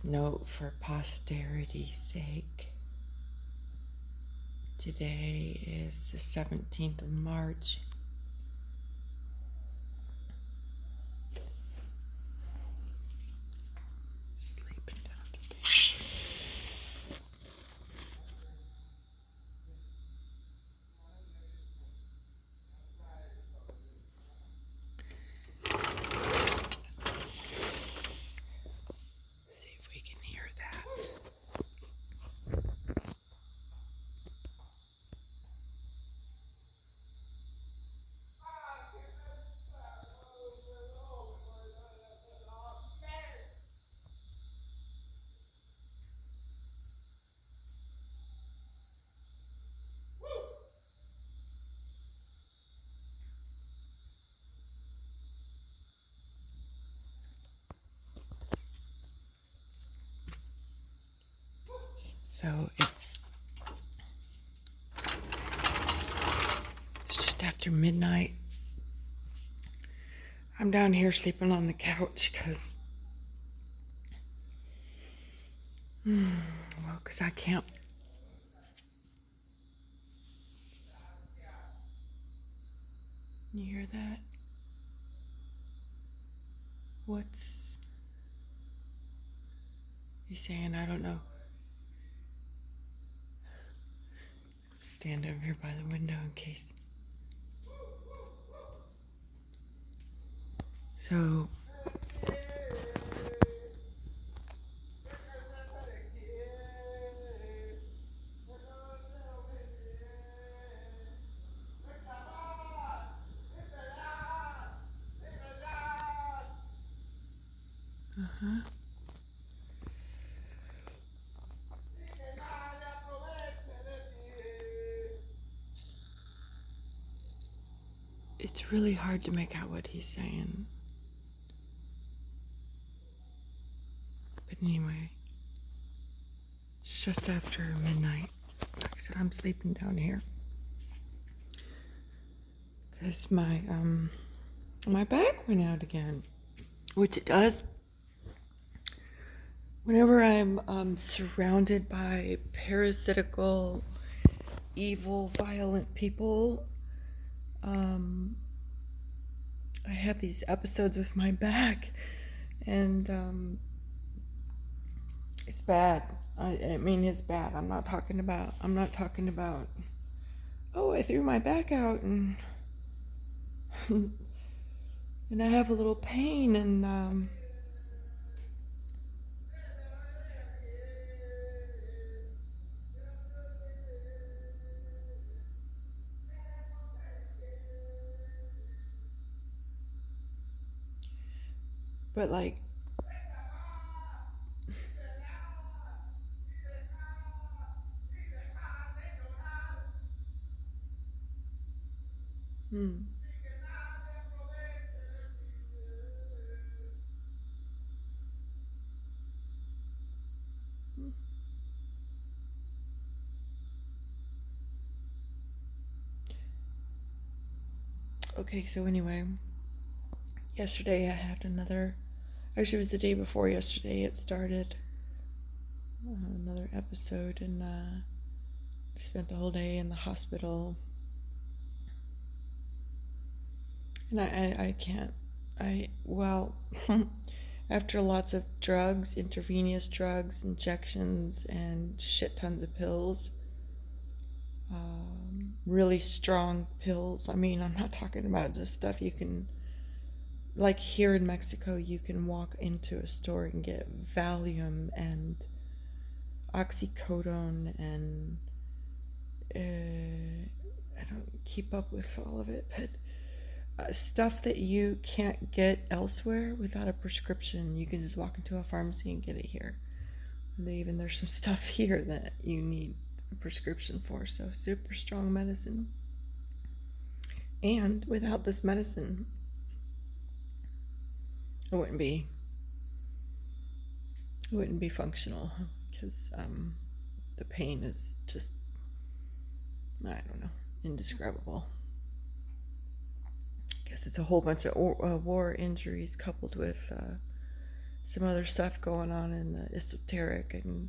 Note for posterity's sake. Today is the 17th of March. Sleeping downstairs. See if we can hear that. So it's just after midnight. I'm down here sleeping on the couch because I can't. You hear that? What's he saying? I don't know. Stand over here by the window in case. So it's really hard to make out what he's saying. But anyway, it's just after midnight. Like I said, I'm sleeping down here because my back went out again, which it does whenever I'm surrounded by parasitical, evil, violent people. I have these episodes with my back, and it's bad. I mean, it's bad. I'm not talking about. Oh, I threw my back out and and I have a little pain and but like. Okay, so anyway, yesterday I had actually it was the day before yesterday it started, another episode, and I spent the whole day in the hospital. And I can't, well, after lots of drugs, intravenous drugs, injections, and shit tons of pills, really strong pills. I mean, I'm not talking about just stuff you can, like here in Mexico, you can walk into a store and get Valium and oxycodone and I don't keep up with all of it, but stuff that you can't get elsewhere without a prescription. You can just walk into a pharmacy and get it here. And there's some stuff here that you need a prescription for, so super strong medicine. And without this medicine, it wouldn't be functional because the pain is just, I don't know, indescribable. I guess it's a whole bunch of war injuries coupled with some other stuff going on in the esoteric and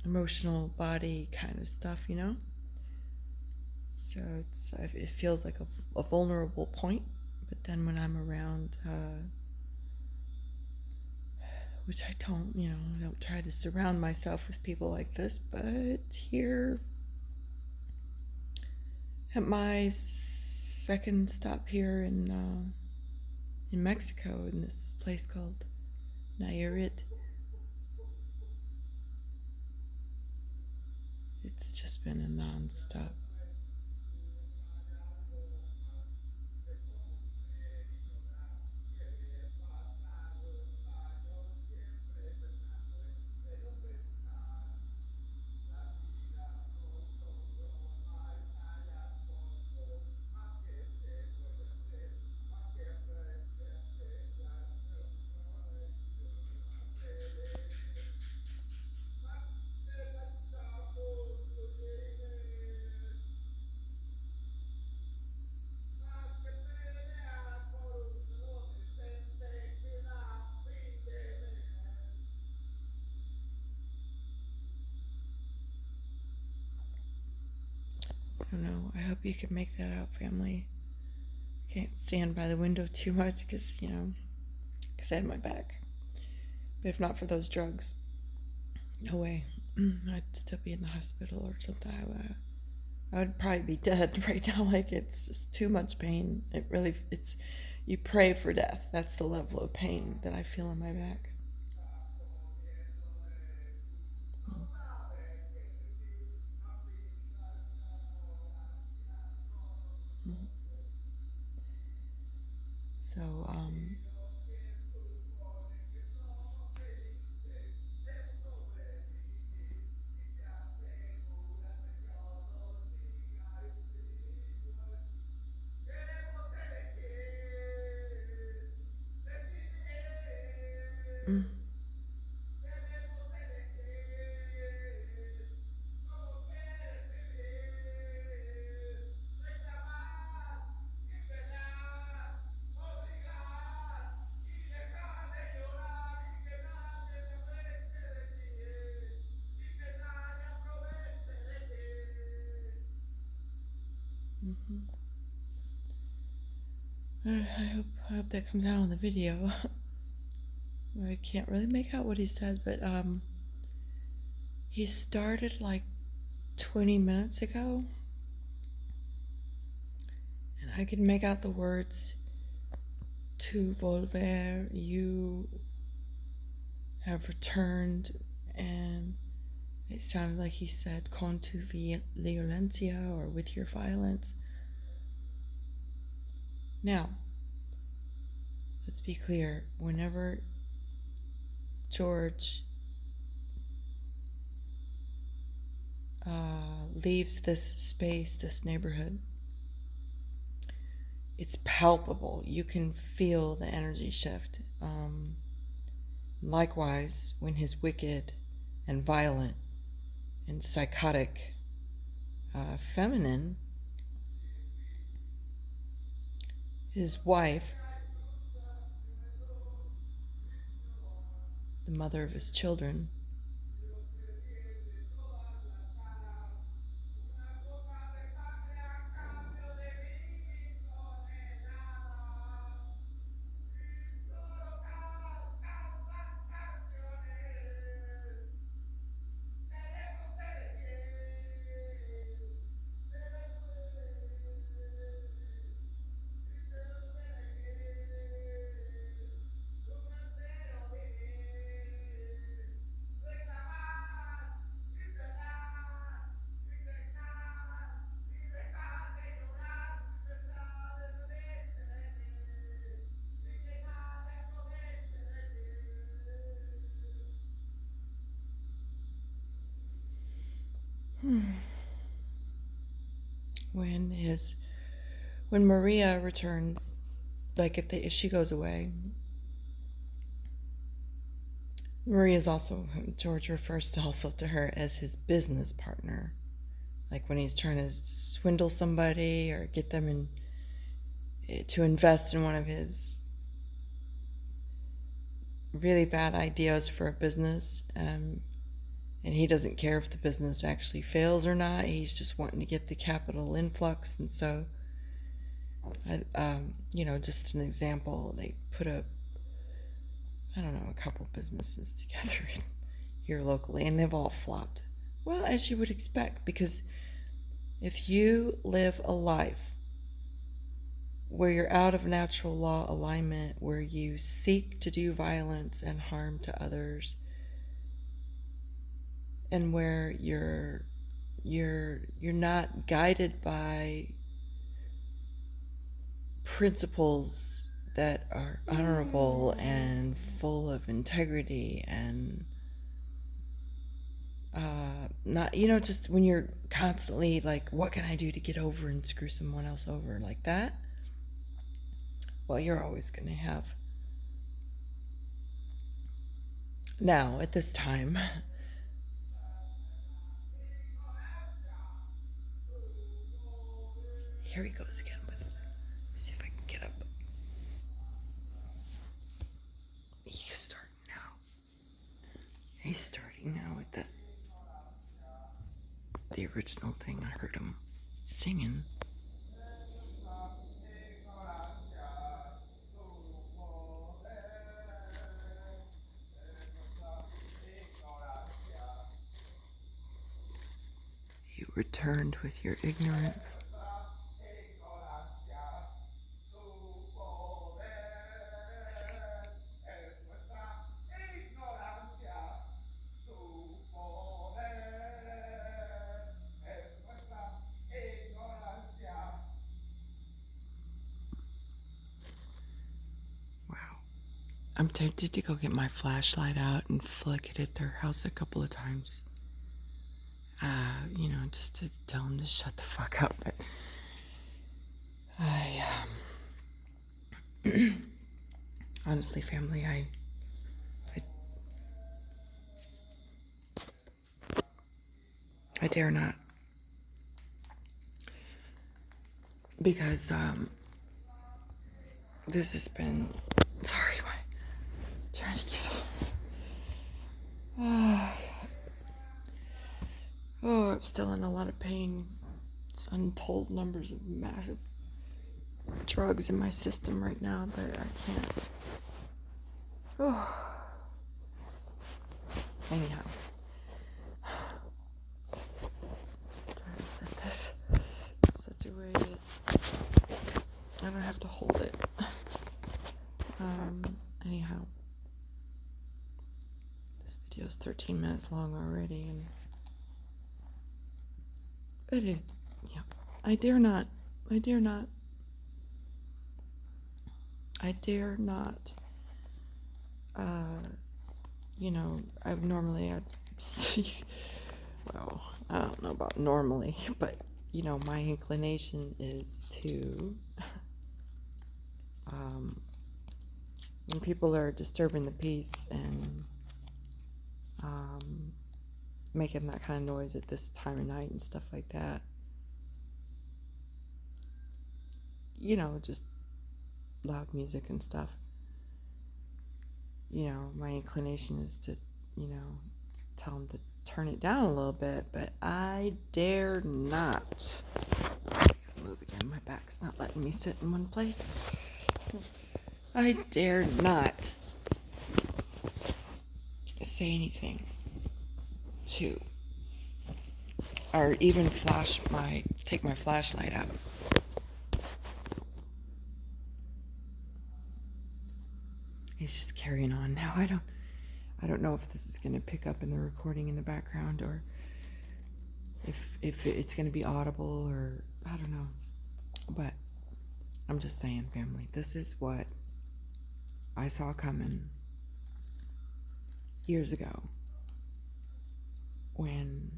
emotional body kind of stuff, So it feels like a vulnerable point. But then when I'm around, which I don't, I don't try to surround myself with people like this, but here at my second stop here in Mexico, in this place called Nayarit, it's just been a non-stop. I don't know. I hope you can make that out, family. I can't stand by the window too much because I had my back. But if not for those drugs, no way. I'd still be in the hospital or something. I would probably be dead right now. Like, it's just too much pain. You pray for death. That's the level of pain that I feel in my back. So, mm, mhm. I hope that comes out on the video. I can't really make out what he says, but he started like 20 minutes ago, and I could make out the words "tu volver," you have returned, and it sounded like he said "con tu violencia" or "with your violence." Now, let's be clear. Whenever George leaves this space, this neighborhood, it's palpable. You can feel the energy shift. Likewise, when his wicked and violent and psychotic feminine, his wife, the mother of his children, when Maria returns, like if she goes away, Maria's also, George refers also to her as his business partner. Like when he's trying to swindle somebody or get them to invest in one of his really bad ideas for a business, and he doesn't care if the business actually fails or not. He's just wanting to get the capital influx, and so, just an example. They put a couple businesses together here locally, and they've all flopped. Well, as you would expect, because if you live a life where you're out of natural law alignment, where you seek to do violence and harm to others, and where you're not guided by principles that are honorable and full of integrity, and not, just when you're constantly like, what can I do to get over and screw someone else over like that? Well, you're always going to have. Now, at this time, here he goes again with it. See if I can get up. He's starting now with the original thing. I heard him singing. You returned with your ignorance. Wow. I'm tempted to go get my flashlight out and flick it at their house a couple of times. Just to tell them to shut the fuck up. But honestly, family, I dare not. Because, this has been, sorry, trying to get off. I'm still in a lot of pain. It's untold numbers of massive drugs in my system right now, but I can't. Anyhow. Try to set this in such a way that I don't have to hold it. Anyhow. This video's 13 minutes long already, and I dare not. I dare not. I'd see, well, I don't know about normally, but, my inclination is to, when people are disturbing the peace and, making that kind of noise at this time of night and stuff like that, just loud music and stuff, my inclination is to, tell them to turn it down a little bit, but I dare not. Move again, my back's not letting me sit in one place. I dare not say anything to, or even take my flashlight out. He's just carrying on now. I don't know if this is going to pick up in the recording in the background, or if it's going to be audible, or I don't know. But I'm just saying, family, this is what I saw coming years ago when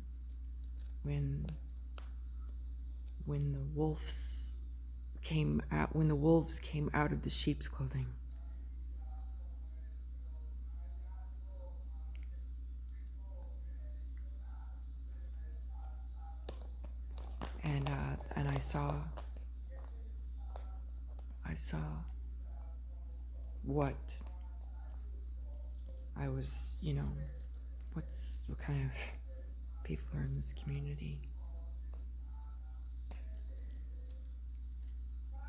the wolves came out of the sheep's clothing. And I saw what I was, what kind of people are in this community.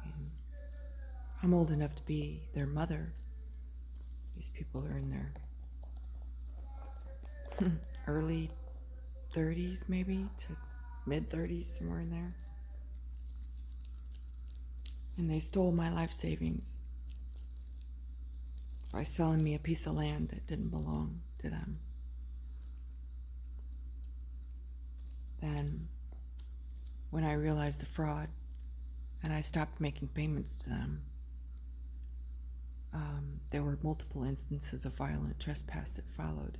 And I'm old enough to be their mother. These people are in their early 30s, maybe, to mid 30s, somewhere in there. And they stole my life savings by selling me a piece of land that didn't belong to them. Then, when I realized the fraud and I stopped making payments to them, there were multiple instances of violent trespass that followed.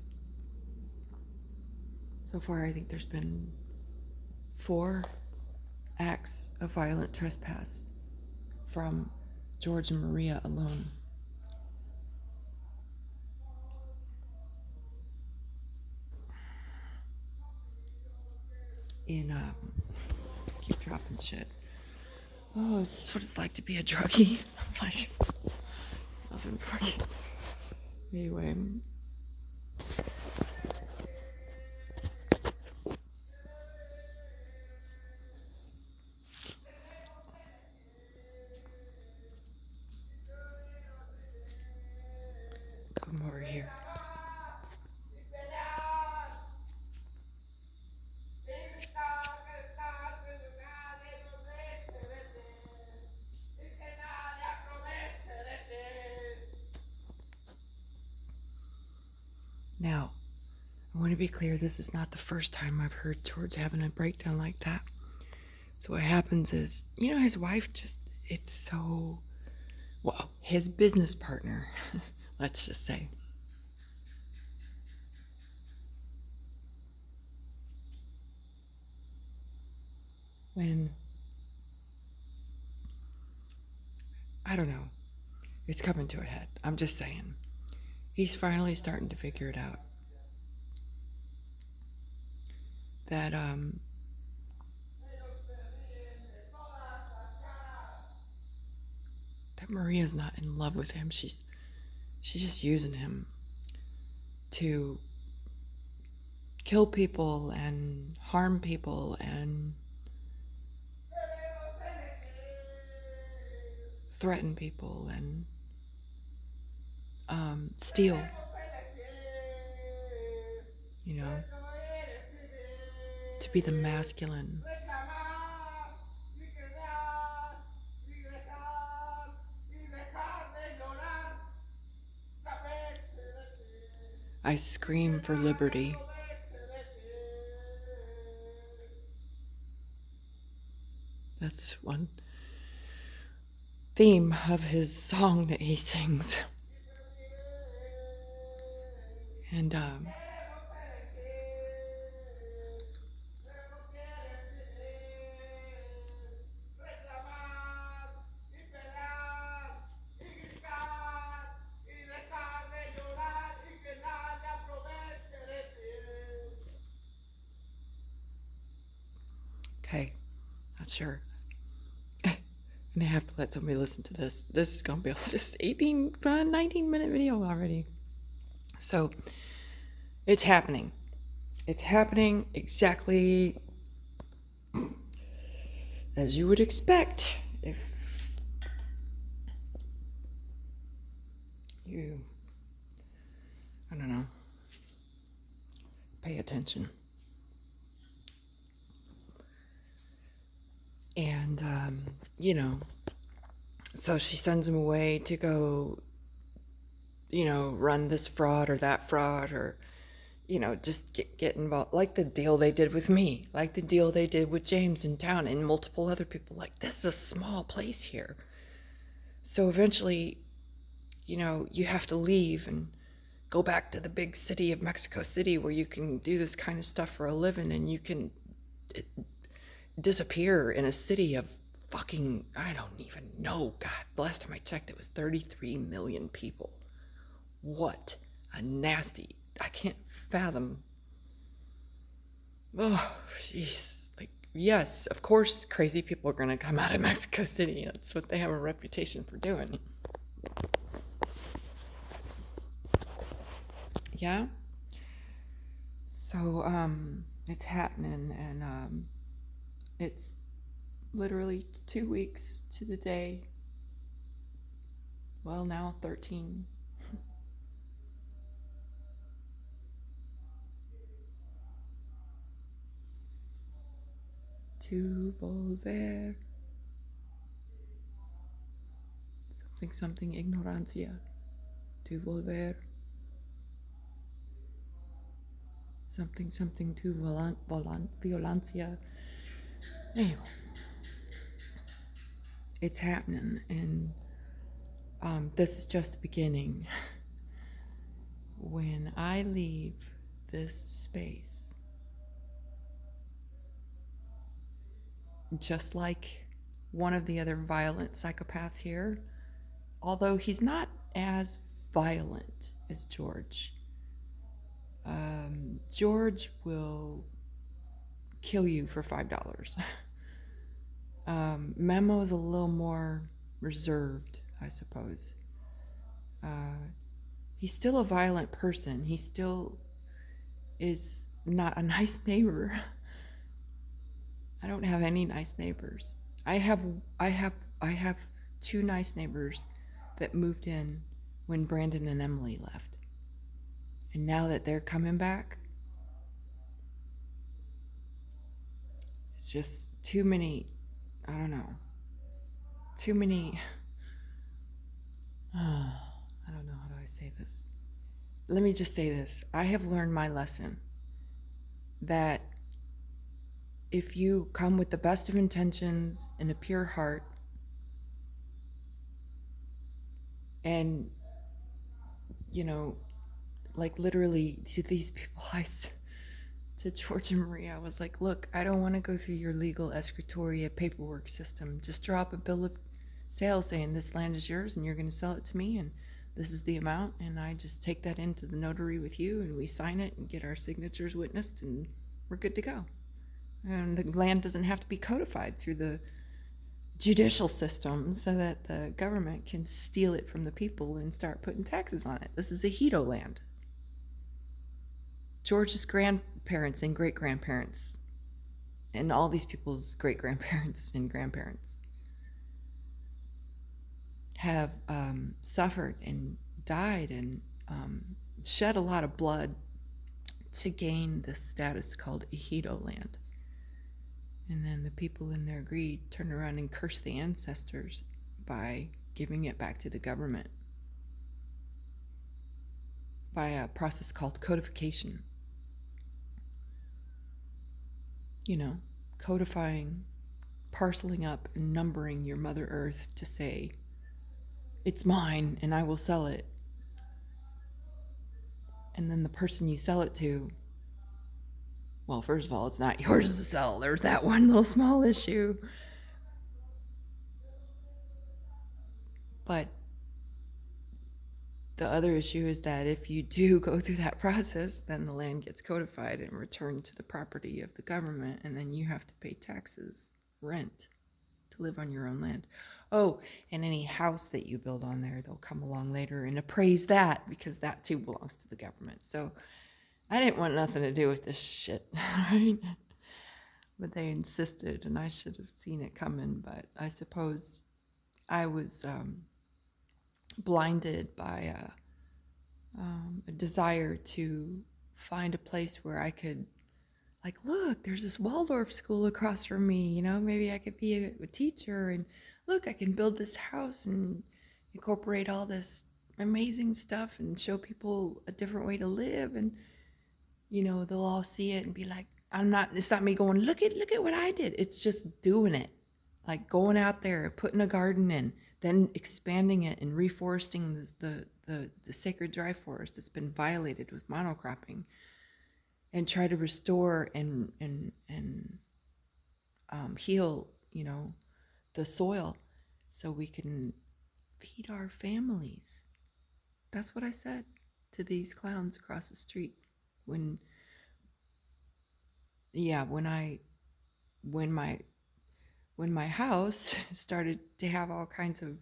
So far, I think there's been 4 acts of violent trespass from George and Maria alone. Keep dropping shit. Oh, is this what it's like to be a druggie? I'm like, nothing fucking. Anyway. Come over here. Now, I want to be clear, this is not the first time I've heard George having a breakdown like that. So what happens is, his wife it's so, well, his business partner, let's just say. When, I don't know, it's coming to a head. I'm just saying. He's finally starting to figure it out. That, that Maria's not in love with him. She's just using him to kill people and harm people and threaten people and steal, to be the masculine. I scream for liberty. That's one theme of his song that he sings. And okay, not sure. I'm gonna have to let somebody listen to this. This is gonna be just 19-minute video already. So it's happening. It's happening exactly as you would expect if you, I don't know, pay attention. And, so she sends him away to go, run this fraud or that fraud or, just get involved. Like the deal they did with me, like the deal they did with James in town and multiple other people. Like, this is a small place here. So eventually, you have to leave and go back to the big city of Mexico City where you can do this kind of stuff for a living and you can disappear in a city of fucking, I don't even know. God, the last time I checked, it was 33 million people. What a nasty, I can't fathom. Oh, jeez. Like, yes, of course crazy people are going to come out of Mexico City. That's what they have a reputation for doing. Yeah. So it's happening, and it's literally 2 weeks to the day. Well, now 13. To volver. Something, something, ignorancia. To volver. Something, something, to violencia. Anyway, it's happening, and this is just the beginning. When I leave this space, just like one of the other violent psychopaths here, although he's not as violent as George, George will kill you for $5. Memo is a little more reserved, I suppose. He's still a violent person. He still is not a nice neighbor. I don't have any nice neighbors. I have two nice neighbors that moved in when Brandon and Emily left. And now that they're coming back, it's just too many, I don't know, too many, I don't know, how do I say this? Let me just say this. I have learned my lesson that if you come with the best of intentions and a pure heart, and, you know, like literally to these people, to George and Maria, I was like, look, I don't want to go through your legal escritoria paperwork system. Just drop a bill of sale saying this land is yours and you're going to sell it to me, and this is the amount, and I just take that into the notary with you, and we sign it and get our signatures witnessed, and we're good to go. And the land doesn't have to be codified through the judicial system so that the government can steal it from the people and start putting taxes on it. This is ejido land. George's grandparents and great-grandparents and all these people's great-grandparents and grandparents have suffered and died and shed a lot of blood to gain this status called ejido land. And then the people in their greed turn around and curse the ancestors by giving it back to the government by a process called codification. You know, codifying, parceling up, and numbering your Mother Earth to say, it's mine and I will sell it. And then the person you sell it to, well, first of all, it's not yours to sell. There's that one little small issue. But the other issue is that if you do go through that process, then the land gets codified and returned to the property of the government, and then you have to pay taxes, rent, to live on your own land. Oh, and any house that you build on there, they'll come along later and appraise that, because that too belongs to the government. So I didn't want nothing to do with this shit, right? But they insisted, and I should have seen it coming, but I suppose I was blinded by a desire to find a place where I could, like, look, there's this Waldorf school across from me, you know, maybe I could be a teacher, and look, I can build this house and incorporate all this amazing stuff and show people a different way to live, and, you know, they'll all see it and be like, it's not me going, look at what I did. It's just doing it, like going out there, putting a garden in, then expanding it and reforesting the sacred dry forest that's been violated with monocropping, and try to restore and heal, you know, the soil so we can feed our families. That's what I said to these clowns across the street when my house started to have all kinds of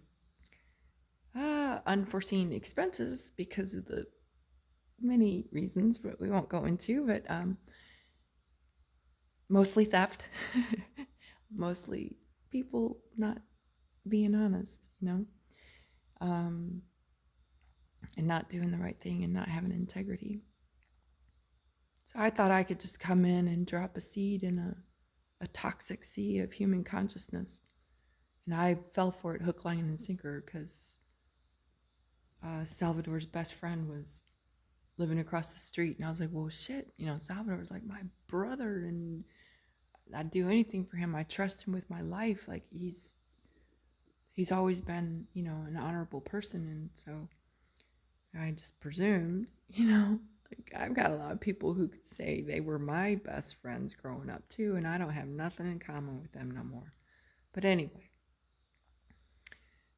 unforeseen expenses because of the many reasons, but we won't go into. But mostly theft, mostly people not being honest, and not doing the right thing and not having integrity. So I thought I could just come in and drop a seed in a toxic sea of human consciousness. And I fell for it hook, line, and sinker because Salvador's best friend was living across the street. And I was like, well, shit, Salvador's like my brother, and I'd do anything for him. I trust him with my life. Like he's always been, an honorable person. And so I just presumed, like I've got a lot of people who could say they were my best friends growing up too, and I don't have nothing in common with them no more. But anyway,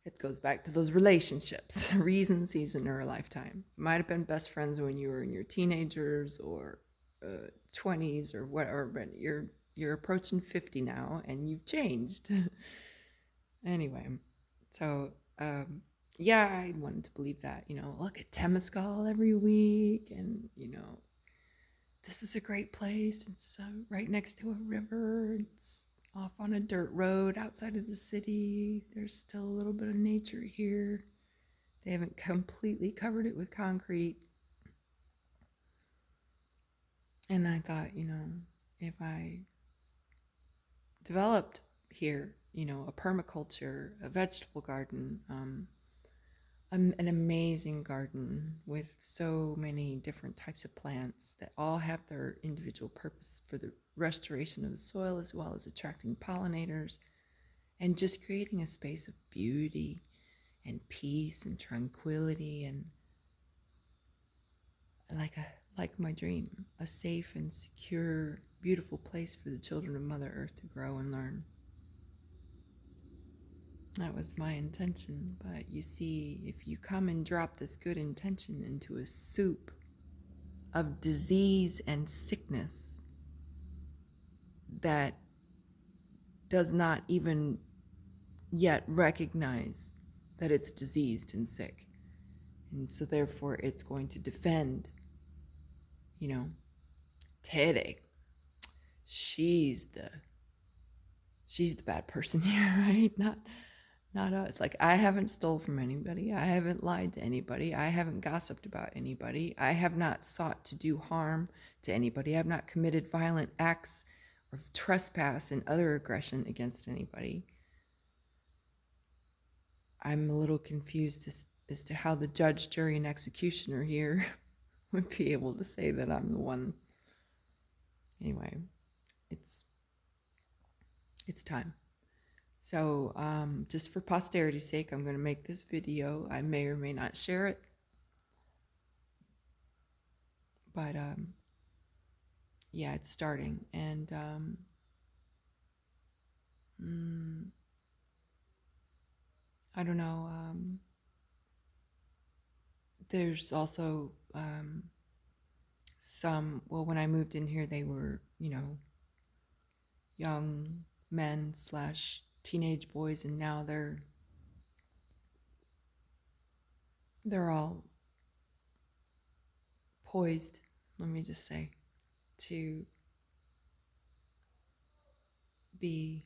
it goes back to those relationships, reason, season, or a lifetime. You might have been best friends when you were in your teenagers or 20s or whatever, but you're approaching 50 now, and you've changed. Anyway, so yeah, I wanted to believe that. Look at Temescal every week, and this is a great place. It's right next to a river. It's off on a dirt road outside of the city. There's still a little bit of nature here. They haven't completely covered it with concrete. And I thought, if I developed here, a permaculture, a vegetable garden, an amazing garden with so many different types of plants that all have their individual purpose for the restoration of the soil, as well as attracting pollinators and just creating a space of beauty and peace and tranquility, and like my dream, a safe and secure, beautiful place for the children of Mother Earth to grow and learn. That was my intention. But you see, if you come and drop this good intention into a soup of disease and sickness that does not even yet recognize that it's diseased and sick, and so therefore it's going to defend, Tere, she's the bad person here, right? Not us. Like, I haven't stole from anybody. I haven't lied to anybody. I haven't gossiped about anybody. I have not sought to do harm to anybody. I have not committed violent acts or trespass and other aggression against anybody. I'm a little confused as to how the judge, jury, and executioner here would be able to say that I'm the one. Anyway, it's time. So just for posterity's sake, I'm going to make this video. I may or may not share it. But yeah, it's starting. And I don't know. There's also when I moved in here, they were, young men / teenage boys, and now they're all poised, let me just say, to be,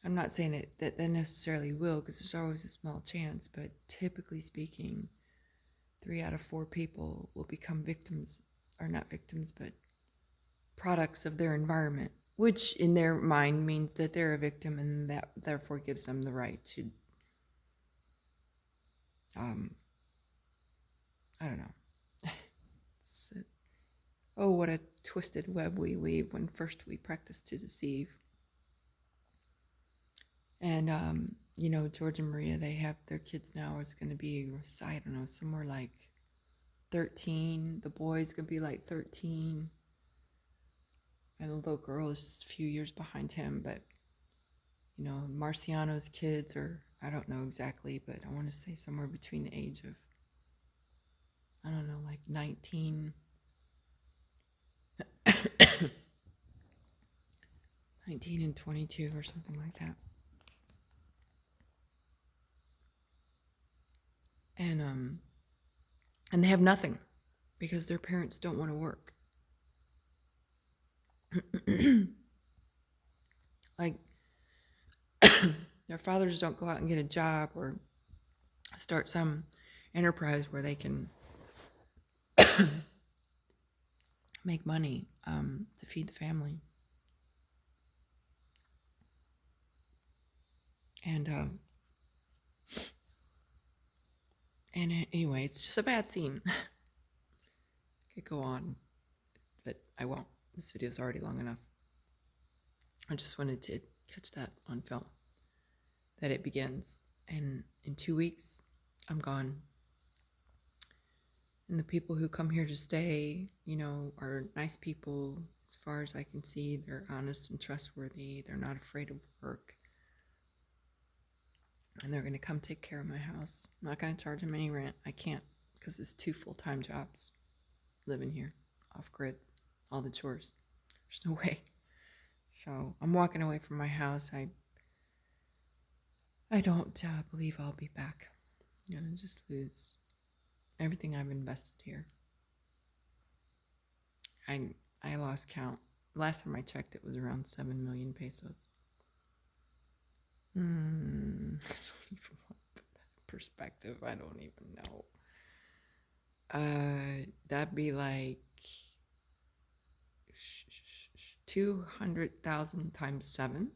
I'm not saying that they necessarily will, because there's always a small chance, but typically speaking, 3 out of 4 people will become victims, or not victims, but products of their environment, which in their mind means that they're a victim, and that therefore gives them the right to, I don't know. Oh, what a twisted web we weave when first we practice to deceive. And, George and Maria, they have their kids now is going to be, I don't know, somewhere like 13. The boy's going to be like 13. And the little girl is a few years behind him. But, Marciano's kids are, I don't know exactly, but I want to say somewhere between the age of, I don't know, like 19 and 22 or something like that. and they have nothing because their parents don't want to work. Like, their fathers don't go out and get a job or start some enterprise where they can make money to feed the family. And anyway, it's just a bad scene. I could go on, but I won't. This video is already long enough. I just wanted to catch that on film, that it begins, and in 2 weeks, I'm gone. And the people who come here to stay, are nice people. As far as I can see, they're honest and trustworthy. They're not afraid of work. And they're going to come take care of my house. I'm not going to charge them any rent. I can't, because it's 2 full-time jobs living here, off-grid, all the chores. There's no way. So I'm walking away from my house. I don't believe I'll be back. I'm going to just lose everything I've invested here. I lost count. Last time I checked, it was around 7 million pesos. I don't even want to put that in perspective. I don't even know. That'd be like 200,000 times 7.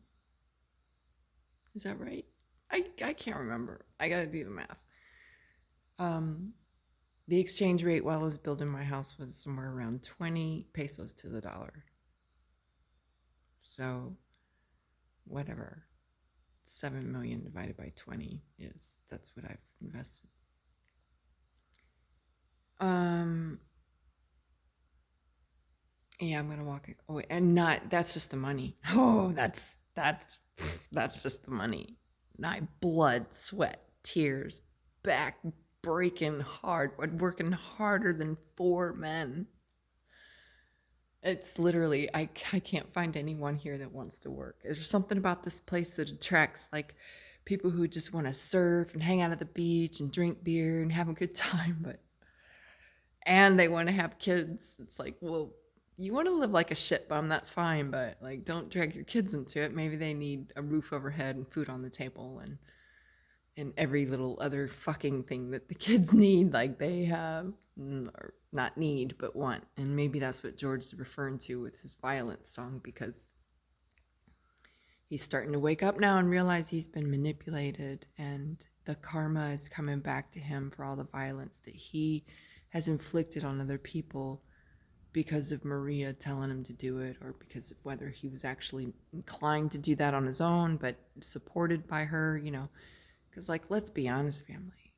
Is that right? I can't remember. I gotta do the math. The exchange rate while I was building my house was somewhere around 20 pesos to the dollar. So, whatever 7 million divided by 20 is, that's what I've invested. Yeah, I'm gonna walk it. Oh, and that's just the money. Oh, that's just the money. My blood, sweat, tears, back breaking hard, working harder than 4 men. It's literally, I can't find anyone here that wants to work. There's something about this place that attracts like people who just want to surf and hang out at the beach and drink beer and have a good time, and they want to have kids. It's like, well, you want to live like a shit bum, that's fine, but like, don't drag your kids into it. Maybe they need a roof overhead and food on the table and every little other fucking thing that the kids need, like they have, or not need, but want. And maybe that's what George is referring to with his violence song, because he's starting to wake up now and realize he's been manipulated, and the karma is coming back to him for all the violence that he has inflicted on other people because of Maria telling him to do it, or because of whether he was actually inclined to do that on his own, but supported by her, Because, like, let's be honest, family.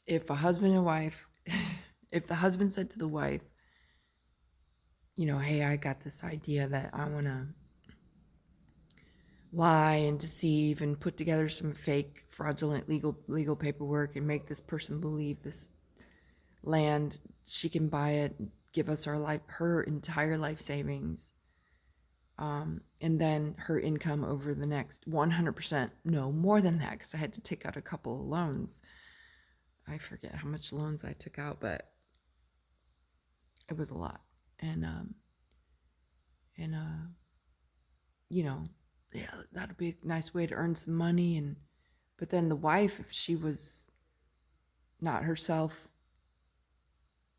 If a husband and wife, if the husband said to the wife, hey, I got this idea that I want to lie and deceive and put together some fake, fraudulent legal paperwork and make this person believe this land, she can buy it, give us her entire life savings. And then her income over the next 100%, no, more than that, because I had to take out a couple of loans. I forget how much loans I took out, but it was a lot. And yeah, that'd be a nice way to earn some money. But then the wife, if she was not herself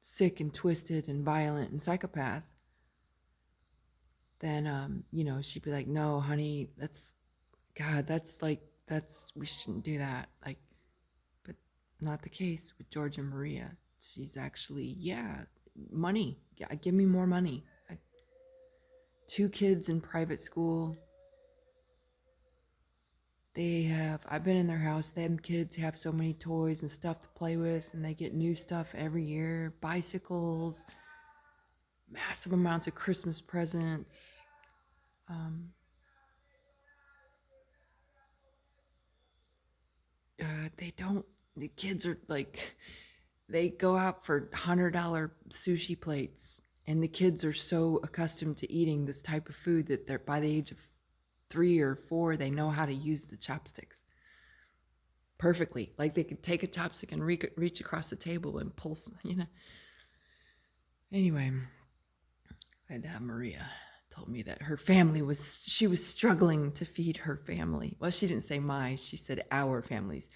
sick and twisted and violent and psychopath, then, she'd be like, no, honey, we shouldn't do that. Like, but not the case with George and Maria. She's actually, money. Yeah, give me more money. 2 kids in private school. I've been in their house, them kids have so many toys and stuff to play with, and they get new stuff every year, bicycles, massive amounts of Christmas presents. The kids are like, they go out for $100 sushi plates, and the kids are so accustomed to eating this type of food that they're, by the age of 3 or 4, they know how to use the chopsticks. perfectly. Like they could take a chopstick and reach across the table and pull, Anyway, and Maria told me that she was struggling to feed her family. Well, she didn't say she said our families.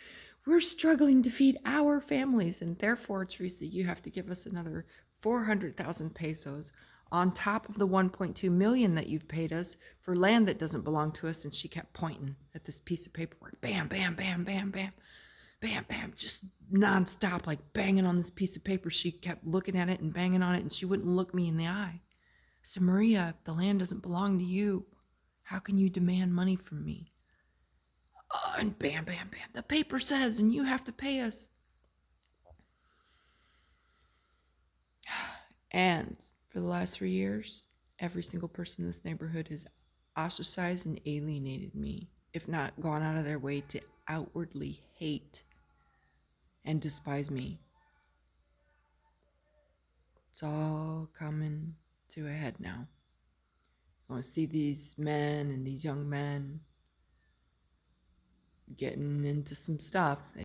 We're struggling to feed our families, and therefore, Teresa, you have to give us another 400,000 pesos on top of the 1.2 million that you've paid us for land that doesn't belong to us. And she kept pointing at this piece of paperwork. Bam, bam, bam, bam, bam, bam, bam, just nonstop, like banging on this piece of paper. She kept looking at it and banging on it, and she wouldn't look me in the eye. I said, Maria, the land doesn't belong to you. How can you demand money from me? And bam, bam, bam, the paper says, and you have to pay us. And for the last 3 years, every single person in this neighborhood has ostracized and alienated me, if not gone out of their way to outwardly hate and despise me. It's all coming to a head now. I want to see these men and these young men getting into some stuff.